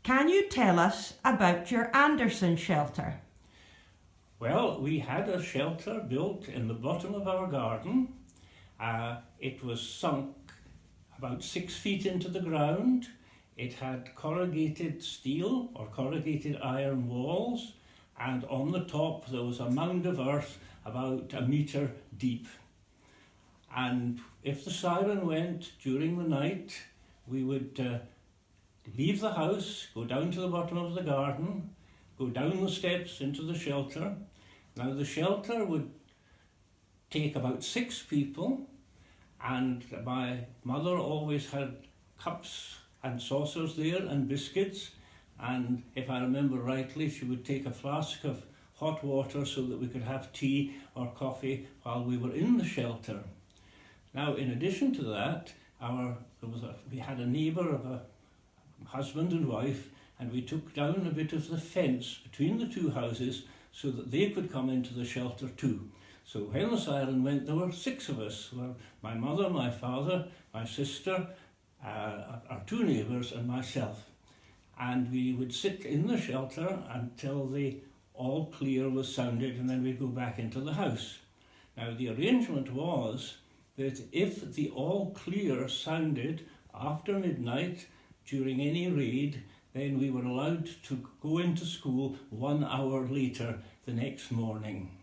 Can you tell us about your Anderson shelter? Well, we had a shelter built in the bottom of our garden. It was sunk about 6 feet into the ground. It had corrugated steel or corrugated iron walls, and on the top there was a mound of earth about 1 metre deep. And if the siren went during the night, we would leave the house, go down to the bottom of the garden, go down the steps into the shelter. Now the shelter would take about 6 people, and my mother always had cups and saucers there and biscuits, and if I remember rightly, she would take a flask of hot water so that we could have tea or coffee while we were in the shelter. Now, in addition to that, we had a neighbour of a husband and wife, and we took down a bit of the fence between the 2 houses so that they could come into the shelter too. So when the siren went, there were 6 of us. My mother, my father, my sister, our 2 neighbours and myself. And we would sit in the shelter until the all clear was sounded, and then we'd go back into the house. Now the arrangement was that if the all clear sounded after midnight during any raid, then we were allowed to go into school 1 hour later the next morning.